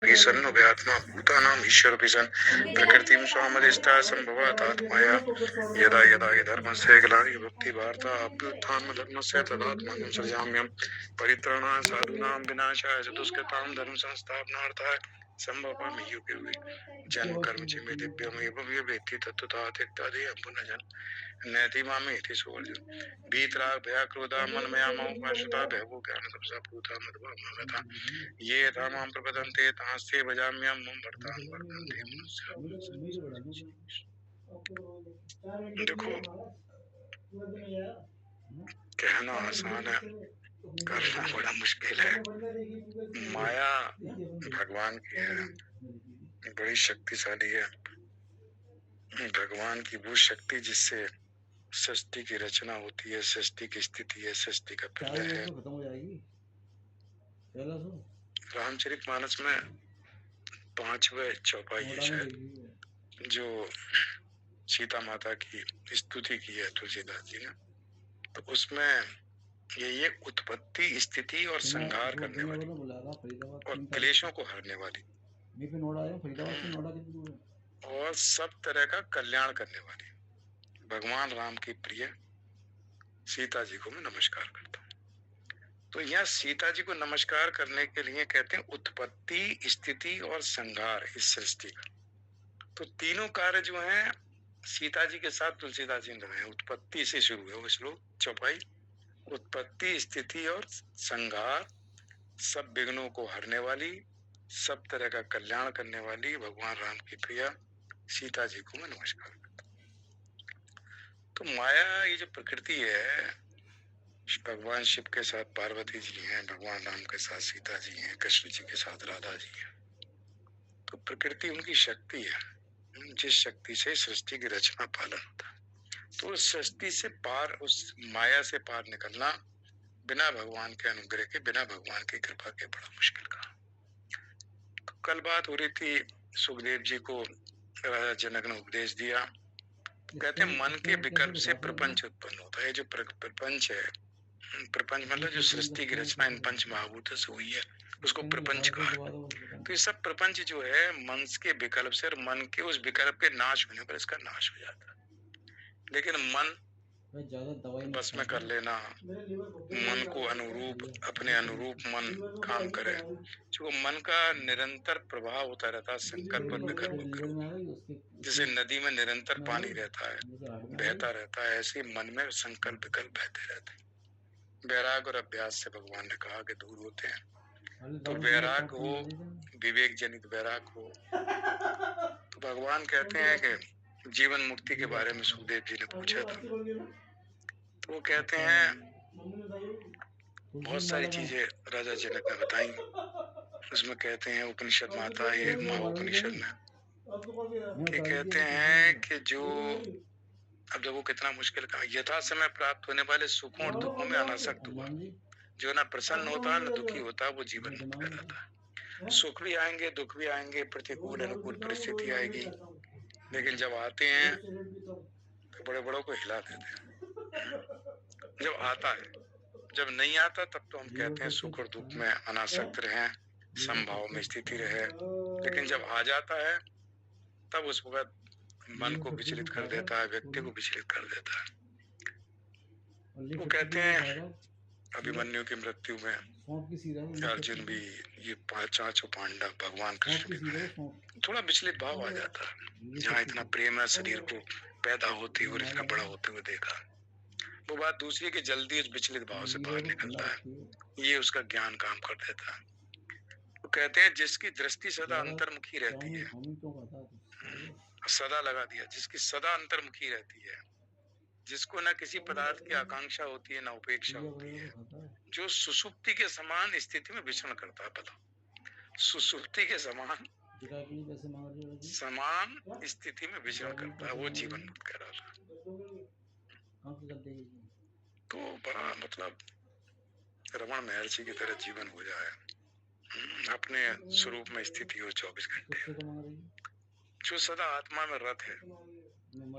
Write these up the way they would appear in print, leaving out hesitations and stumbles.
ईशन्नो व्यात्मा भूतानां ईश्वरोऽपि सन् प्रकृतिं स्वामधिष्ठा सम्भवात् आत्मया यदा यदा हि धर्मस्य ग्लानिर्भवति भारतः अभ्युत्थानधर्मस्य तदात्मानं सृजाम्यहं परित्राणाय साधूनां विनाशाय च दुष्कृतां धर्मसंस्थापनार्थाय सम्भवामि युगे युगे। जन्म कर्म च मे दिव्यम् एवं ये वेत्ति तत्त्वतः त्यक्तादेहं पुनः जन्म नैति मामेति सुवर्जुन। वीतराग भया क्रोधा मन मया मोह पाशुता भयभो ज्ञान तपसा पूता मदभा मगधा ये यथा मां प्रपद्यन्ते तांस्ते भजाम्यहं मम भरतां वर्धन्ते मनुष्याः। देखो, कहना आसान है, करना बड़ा मुश्किल है। माया भगवान की है, बड़ी शक्तिशाली है। भगवान की वो शक्ति जिससे सृष्टि की रचना होती है, सृष्टि की स्थिति है, सृष्टि का प्रलय है। रामचरितमानस में 5वें चौपाई है शायद, जो सीता माता की स्तुति की है तुलसीदास जी ने। तो उसमें ये उत्पत्ति, स्थिति और संहार करने वाली और क्लेशों को हरने वाली और सब तरह का कल्याण करने वाली भगवान राम की प्रिय सीता जी को मैं नमस्कार करता हूँ। तो यहाँ सीता जी को नमस्कार करने के लिए कहते हैं उत्पत्ति, स्थिति और संहार इस सृष्टि का। तो तीनों कार्य जो हैं सीता जी के साथ तुलसीदास जी ने लगाए। उत्पत्ति से शुरू है वो श्लोक चौपाई। उत्पत्ति, स्थिति और संहार, सब विघ्नों को हरने वाली, सब तरह का कल्याण करने वाली भगवान राम की प्रिया सीता जी को मैं नमस्कार करता हूँ। तो माया, ये जो प्रकृति है, भगवान शिव के साथ पार्वती जी हैं, भगवान राम के साथ सीता जी हैं, कृष्ण जी के साथ राधा जी हैं। तो प्रकृति उनकी शक्ति है, जिस शक्ति से सृष्टि की रचना पालन होता है। तो उस सृष्टि से पार, उस माया से पार निकलना बिना भगवान के अनुग्रह के, बिना भगवान की कृपा के बड़ा मुश्किल का। तो कल बात हो रही थी, सुखदेव जी को राजा जनक ने उपदेश दिया। कहते हैं मन के विकल्प से प्रपंच उत्पन्न होता है। जो प्रपंच है, प्रपंच मतलब जो सृष्टि की रचना इन पंच महाभूतों से हुई है, उसको प्रपंच कहा। तो ये सब प्रपंच जो है मन के विकल्प से, और मन के उस विकल्प के नाश होने पर इसका नाश हो जाता है। लेकिन मन बस में कर लेना, मन को अनुरूप, अपने अनुरूप मन काम करे। जो मन का निरंतर प्रभाव होता रहता है, संकल्प और विकल्प, जैसे नदी में निरंतर पानी रहता है, बहता रहता है, ऐसे मन में संकल्प विकल्प बहते रहते हैं। वैराग और अभ्यास से भगवान ने कहा कि दूर होते हैं। तो वैराग हो, विवेक जनित वैराग हो। तो भगवान कहते हैं कि जीवन मुक्ति के बारे में सुखदेव जी ने पूछा था, तो वो कहते हैं बहुत सारी चीजें राजा जनक ने बताई। उसमें कहते हैं, उपनिषद में आता है, ये महाउपनिषद में, कि कहते हैं कि जो, अब देखो कितना मुश्किल कहा, यथा समय प्राप्त होने वाले सुखों और दुखों में अनासक्त हुआ, जो ना प्रसन्न होता है ना दुखी होता है, वो जीवन मुक्त कहलाता है। सुख भी आएंगे, दुख भी आएंगे, प्रतिकूल अनुकूल परिस्थिति आएगी, लेकिन जब आते हैं तो बड़े बड़ों को हिला देते हैं। जब आता है, जब नहीं आता तब तो हम कहते हैं सुख और दुख में अनासक्त रहे, समभाव में स्थिति रहे। लेकिन जब आ जाता है तब उस वक्त मन को विचलित कर देता है, व्यक्ति को विचलित कर देता है। वो कहते हैं अभिमन्यु की मृत्यु में अर्जुन भी, ये पांचों पांडव, भगवान कृष्ण भी, थोड़ा विचलित भाव आ जाता है। जहाँ इतना प्रेम है, शरीर को पैदा होते हुए इतना बड़ा होते हुए देखा, वो बात दूसरी कि जल्दी उस विचलित भाव से बाहर निकलता है। ये उसका ज्ञान काम कर देता है। वो कहते हैं जिसकी दृष्टि सदा अंतर्मुखी रहती है, सदा लगा दिया, जिसकी सदा अंतर्मुखी रहती है, जिसको ना किसी पदार्थ की आकांक्षा होती है, ना उपेक्षा होती है, जो सुसुप्ति के समान स्थिति में विचरण करता है। बताओ, सुसुप्ति के समान स्थिति में विचरण करता है, वो जीवन मुक्त कहलाता है। तो बड़ा मतलब रमण महर्षि की तरह जीवन हो जाए, अपने स्वरूप में स्थिति हो 24 घंटे, जो सदा आत्मा में रत है,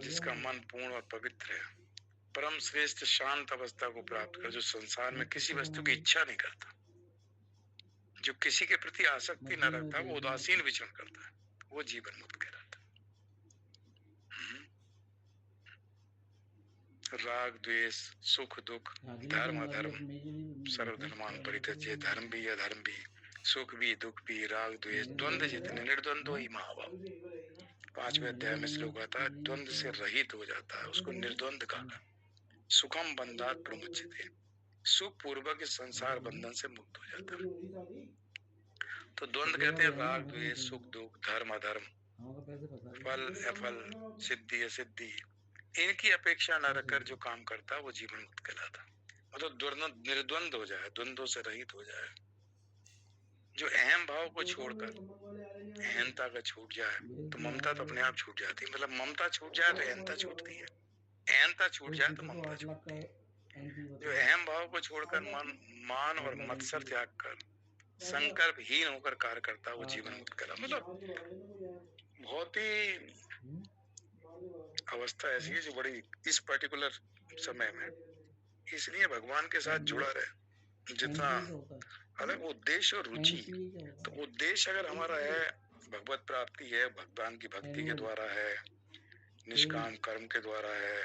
जिसका मन पूर्ण और पवित्र है, परम श्रेष्ठ शांत अवस्था को प्राप्त कर, जो संसार में किसी वस्तु की इच्छा नहीं करता, जो किसी के प्रति आसक्ति न रखता, वो उदासीन विचरण करता है, वो जीवन मुक्त कहलाता है। राग द्वेष, सुख दुख, धर्म अधर्म, सर्वधर्मान परित्यज्य, धर्म भी अधर्म भी, सुख भी दुख भी, राग द्वेष, द्वंद्व जितने, निर्द्वंद्व ही महाभाव। 5वें अध्याय में श्लोक आता है, द्वंद्व से रहित हो जाता है, उसको निर्द्वंद कहा। सुखम बंधात प्रमुच्यते, सुख पूर्वक इस संसार बंधन से मुक्त हो जाता है। तो द्वंद्व कहते हैं राग द्वेष, सुख दुख, धर्म अधर्म, फल अफल, सिद्धि असिद्धि, इनकी अपेक्षा न रखकर जो काम करता है वो जीवन मुक्त कहलाता है। मतलब निर्द्वंद हो जाए, द्वंद्वों से रहित हो जाए, जो अहम भाव को छोड़कर अहंता का छूट जाए, तो ममता तो अपने आप छूट जाती है। मतलब ममता छूट जाए तो अहंता छूटती है, अहंता छूट जाए तो ममता छूटती है। जो अहम भाव को छोड़कर मान और मत्सर त्याग कर संकल्पहीन होकर कार्य करता है वो जीवन मुक्त कहलाता। मतलब बहुत ही अवस्था ऐसी है जो बड़ी इस पर्टिकुलर समय में इसलिए भगवान के साथ जुड़ा रहे। जितना अलग उद्देश्य और रुचि, तो उद्देश्य अगर हमारा है भगवत प्राप्ति है, भगवान की भक्ति के द्वारा है, निष्काम कर्म के द्वारा है,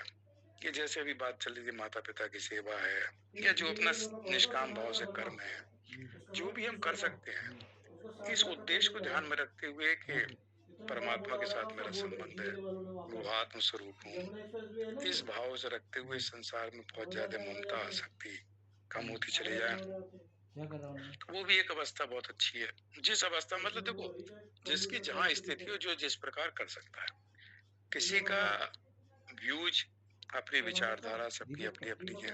ये जैसे अभी बात चल रही थी माता पिता की सेवा है, या जो अपना निष्काम भाव से कर्म है, जो भी हम कर सकते हैं, इस उद्देश्य को ध्यान में रखते हुए कि परमात्मा के साथ मेरा संबंध है, वो आत्म स्वरूप हूँ, इस भाव से रखते हुए संसार में बहुत ज्यादा ममता आसक्ति कम होती चली जाए, तो वो भी एक अवस्था बहुत अच्छी है। जिस अवस्था मतलब देखो, जिसकी जहाँ स्थिति हो, जो जिस प्रकार कर सकता है। किसी का व्यूज, अपनी विचारधारा सबकी अपनी अपनी है,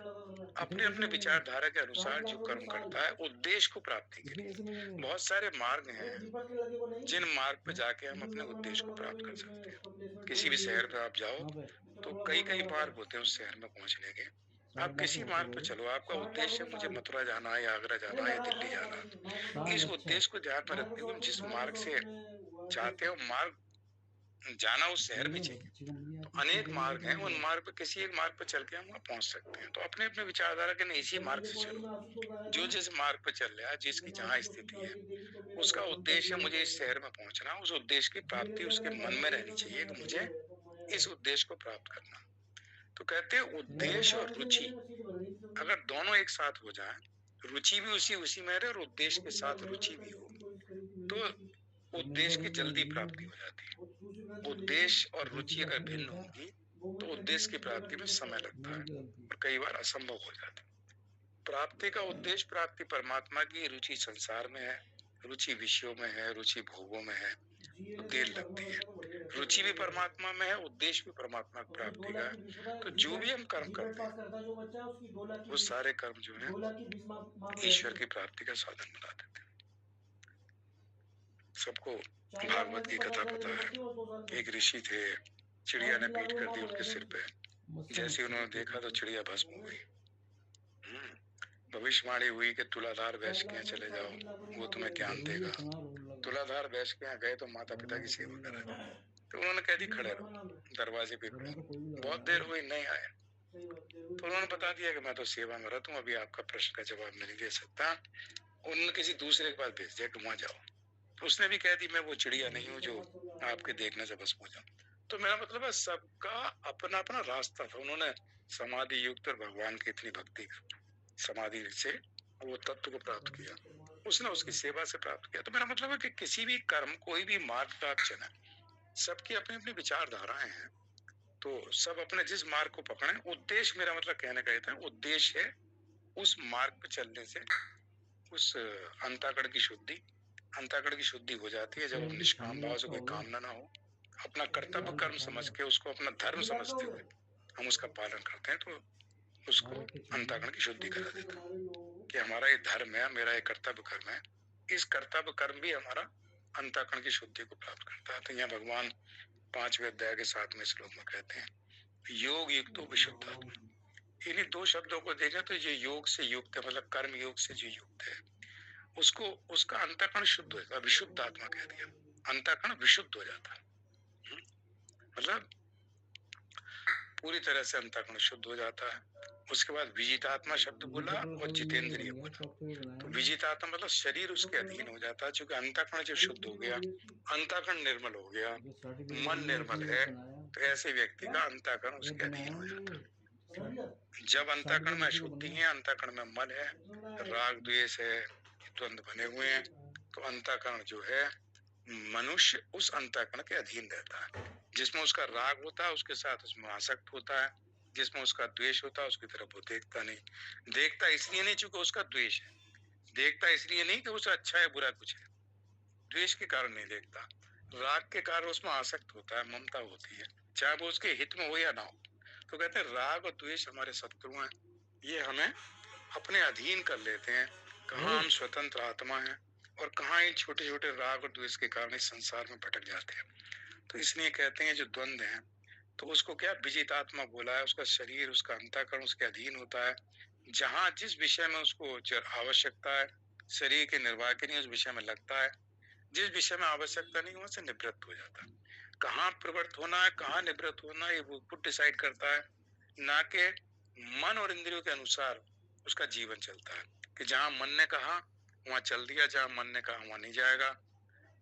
अपने अपने विचारधारा के अनुसार जो कर्म करता है उद्देश्य को प्राप्ति के लिए। बहुत सारे मार्ग हैं जिन मार्ग पे जाके हम अपने उद्देश्य को प्राप्त कर सकते हैं। किसी भी शहर पे आप जाओ तो कई कई मार्ग होते हैं उस शहर में पहुंचने के। आप किसी मार्ग पे चलो, आपका उद्देश्य है मुझे मथुरा जाना है, या आगरा जाना है, या दिल्ली जाना है, इस उद्देश्य को ध्यान में रखते हुए हम जिस मार्ग से चाहते हो मार्ग जाना, उस शहर भी चाहिए। तो अनेक मार्ग हैं, उन मार्ग पे किसी एक मार्ग पे चल के हम वहाँ पहुंच सकते हैं। तो अपने अपने विचारधारा के नहीं, इसी मार्ग से चलो, जो जिस मार्ग पे चल रहा है, जिसकी जहाँ स्थिति है, उसका उद्देश्य मुझे इस शहर में पहुंचना, उस उद्देश्य की प्राप्ति उसके मन में रहनी चाहिए कि मुझे इस उद्देश्य को प्राप्त करना। तो कहते हैं उद्देश्य और रुचि अगर दोनों एक साथ हो जाए, रुचि भी उसी में रहे और उद्देश्य के साथ रुचि भी हो, तो उद्देश्य की जल्दी प्राप्ति हो जाती है। उद्देश्य और रुचि अगर भिन्न होगी तो उद्देश्य की प्राप्ति में समय लगता है और कई बार असंभव हो जाता है। प्राप्ति का उद्देश्य प्राप्ति परमात्मा की, रुचि संसार में है, रुचि विषयों में है, रुचि भोगों में है, तो देर लगती है। रुचि भी परमात्मा में है, उद्देश्य भी परमात्मा की प्राप्ति का है। तो जो भी हम कर्म करते हैं वो सारे कर्म जो है ईश्वर की प्राप्ति का साधन बना देते हैं। सबको भागवत की कथा पता है। एक ऋषि थे, चिड़िया ने पीट कर दी उनके सिर पे, जैसे उन्होंने देखा तो चिड़िया भस्म हो गई। भविष्यवाणी हुई कि तुलाधार वैश्य के यहाँ चले जाओ, वो तुम्हें ज्ञान देगा। तुलाधार वैश्य के यहाँ गए तो माता पिता की सेवा करा, तो उन्होंने कह दी खड़े रहो, दरवाजे पे खड़े। बहुत देर हुई, नहीं आए, तो उन्होंने बता दिया कि मैं तो सेवा में रहता हूँ, अभी आपका प्रश्न का जवाब नहीं दे सकता। उन्होंने किसी दूसरे के पास भेज दिया कि वहां जाओ। तो उसने भी कह दी मैं वो चिड़िया नहीं हूँ जो आपके देखने से भस्म हो जाऊं। तो मेरा मतलब है सबका अपना अपना रास्ता था। उन्होंने समाधि युक्त और भगवान की इतनी भक्ति समाधि से वो तत्व को प्राप्त किया, उसने उसकी सेवा से प्राप्त किया। तो मेरा मतलब है कि किसी भी कर्म, कोई भी मार्ग का चुने, सबकी अपनी अपनी विचारधाराएं हैं, तो सब अपने जिस मार्ग को पकड़े। उद्देश्य, मेरा मतलब कहने का था, उद्देश्य है उस मार्ग पे चलने से उस अंतःकरण की शुद्धि, अंतःकरण की शुद्धि हो जाती है जब हम निष्काम भाव से कोई कामना ना हो, अपना कर्तव्य कर्म समझ के, उसको अपना धर्म समझते हुए हम उसका पालन करते हैं, तो उसको अंतःकरण की शुद्धि करा देता है कि हमारा ये धर्म है, मेरा ये कर्तव्य कर्म है, इस कर्तव्य कर्म भी हमारा अंतःकरण की शुद्धि को प्राप्त करता है। तो यहाँ भगवान 5वें अध्याय के 7वें श्लोक में कहते हैं योग युक्तो विशुद्धात्मा। इन्हीं दो शब्दों को देखें तो ये योग से युक्त है, मतलब कर्म योग से जो युक्त है उसको, उसका अंतःकरण शुद्ध हो जाता, विशुद्ध आत्मा कह दिया, अंतःकरण विशुद्ध हो जाता है। मतलब पूरी तरह से अंतःकरण शुद्ध हो जाता है। उसके बाद विजितात्मा शब्द बोला और जितेंद्रिय बोला। तो विजितात्मा मतलब शरीर उसके अधीन हो जाता है, क्योंकि अंतःकरण जब शुद्ध हो गया, अंतःकरण निर्मल हो गया, मन निर्मल है, तो ऐसे व्यक्ति का अंतःकरण उसके अधीन हो जाता है। जब अंतःकरण में अशुद्धि है, अंतःकरण में मल है, राग द्वेष है, द्वंद्व बने हुए हैं, तो अंतःकरण जो है मनुष्य उस अंतःकरण के अधीन रहता है। जिसमें उसका राग होता है उसके साथ उसमें आसक्त होता है, जिसमें उसका द्वेष होता है उसकी तरफ वो देखता नहीं। देखता इसलिए नहीं चूंकि उसका द्वेष है, देखता इसलिए नहीं कि उसे अच्छा है बुरा कुछ है, द्वेष के कारण नहीं देखता, राग के कारण उसमें आसक्त होता है, ममता होती है, चाहे वो उसके हित में हो या ना हो। तो कहते हैं राग और द्वेष हमारे शत्रु हैं, ये हमें अपने अधीन कर लेते हैं। कहाँ हम स्वतंत्र आत्मा हैं और कहाँ इन छोटे छोटे राग और द्वेष के कारण इस संसार में भटक जाते हैं। तो इसलिए कहते हैं जो द्वंद्व है, तो उसको क्या विजित आत्मा बोला है, उसका शरीर उसका अंतःकरण उसके अधीन होता है। जहाँ जिस विषय में उसको आवश्यकता है शरीर के निर्वाह के लिए उस विषय में लगता है, जिस विषय में आवश्यकता नहीं वहां से निवृत्त हो जाता है। कहाँ प्रवृत्त होना है कहाँ निवृत्त होना है, ये वो खुद डिसाइड करता है, ना के मन और इंद्रियों के अनुसार उसका जीवन चलता है कि जहाँ मन ने कहा वहां चल दिया, जहाँ मन ने कहा वहां नहीं जाएगा।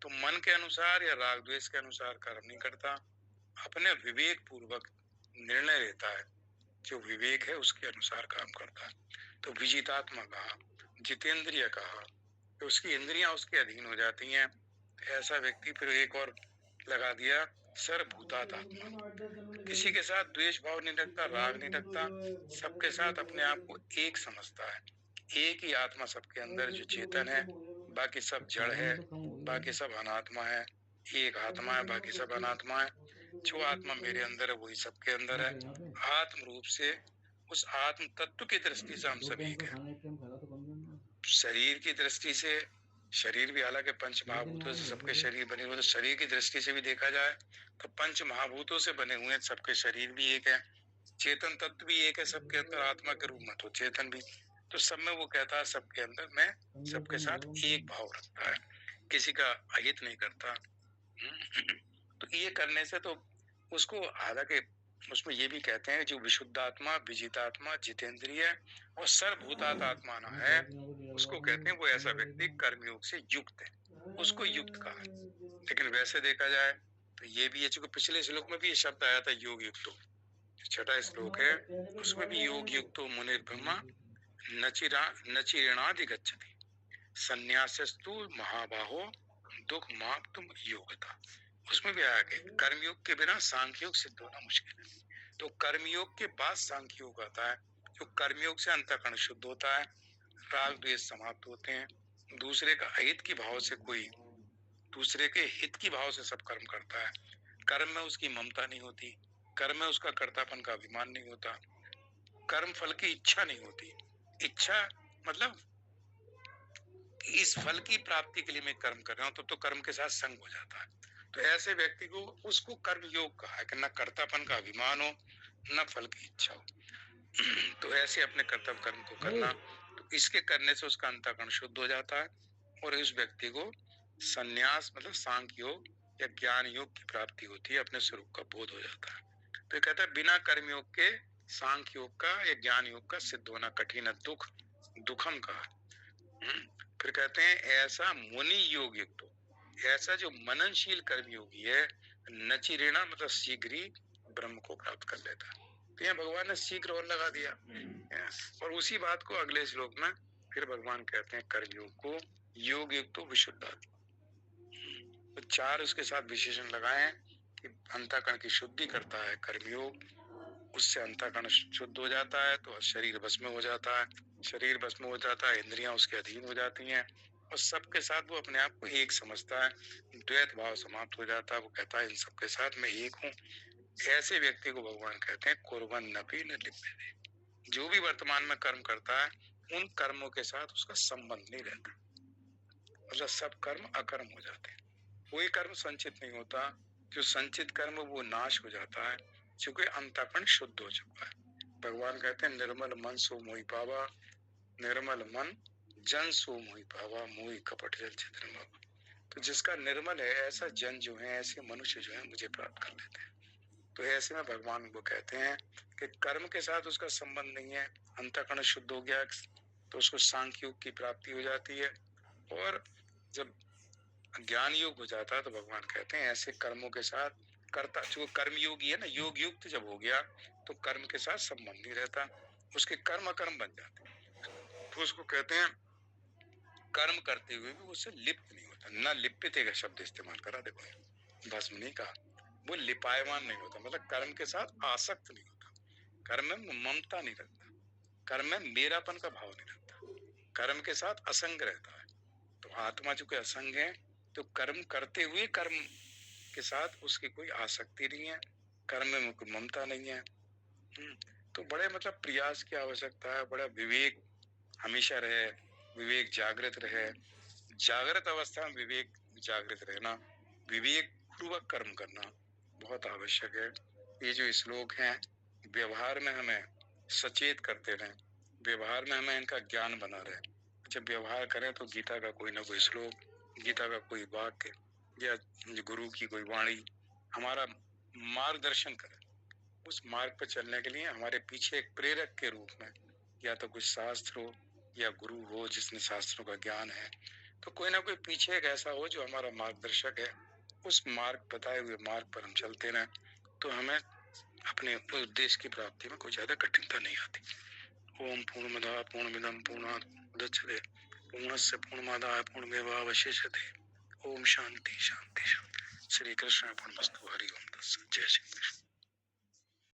तो मन के अनुसार या राग द्वेष के अनुसार कर्म नहीं करता, अपने विवेक पूर्वक निर्णय लेता है, जो विवेक है उसके अनुसार काम करता है। तो विजितात्मा कहा, जितेंद्रिय कहा, तो उसकी इंद्रियां उसके अधीन हो जाती हैं। ऐसा व्यक्ति फिर एक और लगा दिया सर्वभूतात आत्मा, किसी के साथ द्वेष भाव नहीं रखता, राग नहीं रखता, सबके साथ अपने आप को एक समझता है। एक ही आत्मा सबके अंदर जो चेतन है, बाकी सब जड़ है, बाकी सब अनात्मा है। एक आत्मा है बाकी सब अनात्मा है, जो आत्मा मेरे अंदर है वही सबके अंदर है। आत्म रूप से उस आत्म तत्व की दृष्टि से हम सब एक है। शरीर की दृष्टि से शरीर भी हालांकि पंच महाभूतों से सबके शरीर बने हुए, तो शरीर की दृष्टि से भी देखा जाए तो पंच महाभूतों से बने हुए सबके शरीर भी एक है, चेतन तत्व भी एक है सबके अंदर आत्मा के रूप में, तो चेतन भी, तो सब में वो कहता है सबके अंदर मैं सबके साथ एक भाव रखता है, किसी का अहित नहीं करता। तो ये करने से तो उसको हालांकि उसमें ये भी कहते हैं जो विशुद्ध आत्मा विजितात्मा जितेंद्रिय और सर्वभूतात आत्मा ना है, उसको कहते हैं वो ऐसा व्यक्ति कर्मयोग से युक्त है, उसको युक्त कहा है। लेकिन वैसे देखा जाए तो ये भी है, चूंकि पिछले श्लोक में भी ये शब्द आया था योग युक्तो, छठा श्लोक है उसमें भी योग युक्तो मुनिर्ब्रह्मा नचिरेणाधिगच्छति संन्यासस्तु महाबाहो दुख माप्तुम योगता, उसमें भी आया कि कर्मयोग के बिना सांख्य योग सिद्ध होना मुश्किल है। तो कर्मयोग के बाद सांख्य योग आता है, जो कर्मयोग से अंतःकरण शुद्ध होता है, राग द्वेष समाप्त होते हैं, दूसरे का अहित की भाव से कोई दूसरे के हित की भाव से सब कर्म करता है, कर्म में उसकी ममता नहीं होती, कर्म में उसका कर्तापन का अभिमान नहीं होता, कर्म फल की इच्छा नहीं होती। इच्छा मतलब इस फल की प्राप्ति के लिए मैं कर्म कर रहा हूँ, तो कर्म के साथ संग हो जाता है। तो ऐसे व्यक्ति को उसको कर्म योग कहा है कि न कर्तापन का अभिमान हो न फल की इच्छा हो। तो ऐसे अपने कर्तव्य कर्म को करना, तो इसके करने से उसका अंतःकरण शुद्ध हो जाता है और इस व्यक्ति को संन्यास मतलब सांख्य योग या ज्ञान योग की प्राप्ति होती है, अपने स्वरूप का बोध हो जाता है। तो कहता है बिना कर्म योग के सांख्य योग का या ज्ञान योग का सिद्ध होना कठिन है, दुखम का। फिर कहते हैं ऐसा मुनि योग युक्त हो, ऐसा जो मननशील कर्म योगी है, नचिरेणा मतलब शीघ्र ही ब्रह्म को प्राप्त कर लेता है। तो यहाँ भगवान ने शीघ्र और लगा दिया, और उसी बात को अगले श्लोक में फिर भगवान कहते हैं कर्मयोग को योग युक्त तो विशुद्ध। तो चार उसके साथ विशेषण लगाए कि अंतःकरण की शुद्धि करता है कर्मयोग, उससे अंतःकरण शुद्ध हो जाता है, तो शरीर भस्म हो जाता है, शरीर भस्म हो जाता है, इंद्रियां उसके अधीन हो जाती हैं और सबके साथ वो अपने आप को एक समझता है, द्वैत भाव समाप्त हो जाता है, वो कहता है इन सबके साथ मैं एक हूँ। ऐसे व्यक्ति को भगवान कहते हैं कुर्बन नपि न लिप्यते, जो भी वर्तमान में कर्म करता है उन कर्मों के साथ उसका संबंध नहीं रहता, मतलब सब कर्म अकर्म हो जाते हैं, कोई कर्म संचित नहीं होता, जो संचित कर्म वो नाश हो जाता है क्योंकि अंतःकरण शुद्ध हो चुका है। भगवान कहते हैं निर्मल मन सो मोहि पावा, निर्मल मन जन सो मोहि पावा, मोहि कपट जल चित्र। तो जिसका निर्मल है ऐसा जन जो है, ऐसे मनुष्य जो है मुझे प्राप्त कर लेते हैं। तो ऐसे में भगवान वो कहते हैं कि कर्म के साथ उसका संबंध नहीं है, अंतःकरण शुद्ध हो गया तो उसको सांख्य योग की प्राप्ति हो जाती है। और जब ज्ञान योग हो जाता है तो भगवान कहते हैं ऐसे कर्मों के साथ कर्ता जो कर्म योगी है ना, योग युक्त जब हो गया तो कर्म के साथ संबंध नहीं रहता, उसके कर्म अकर्म बन जाते हैं। तो उसको कहते हैं कर्म करते हुए भी उससे लिप्त नहीं होता। न लिप्यते का शब्द इस्तेमाल करा, देखो भस्म नहीं कहा, वो लिपायमान नहीं होता, मतलब कर्म के साथ आसक्त नहीं होता, कर्म में ममता नहीं रखता, कर्म में मेरापन का भाव नहीं रखता, कर्म के साथ असंग रहता है। तो आत्मा जो के असंग है तो कर्म करते हुए कर्म के साथ उसकी कोई आसक्ति नहीं है, कर्म में कोई ममता नहीं है। तो बड़े मतलब प्रयास की आवश्यकता है, बड़ा विवेक हमेशा रहे, विवेक जागृत रहे, जागृत अवस्था में विवेक जागृत रहना, विवेक पूर्वक कर्म करना बहुत आवश्यक है। ये जो श्लोक हैं व्यवहार में हमें सचेत करते रहें, व्यवहार में हमें इनका ज्ञान बना रहे। जब व्यवहार करें तो गीता का कोई ना कोई श्लोक, गीता का कोई वाक्य या गुरु की कोई वाणी हमारा मार्गदर्शन करे। उस मार्ग पर चलने के लिए हमारे पीछे एक प्रेरक के रूप में या तो कुछ शास्त्र हो या गुरु हो जिसने शास्त्रों का ज्ञान है, तो कोई ना कोई पीछे एक ऐसा हो जो हमारा मार्गदर्शक है। उस मार्ग बताए हुए मार्ग पर हम चलते रहें तो हमें अपने उद्देश्य की प्राप्ति में कोई ज्यादा कठिनता नहीं आती। ओम पूर्णमदः पूर्णमिदं पूर्णात् मुदच्यते पूर्णस्य पूर्णमादाय पूर्णमेवावशिष्यते। ओम शांति शांति शांति। श्री कृष्ण अर्पणमस्तु। हरि ओम तत्सत्। जय श्री कृष्ण।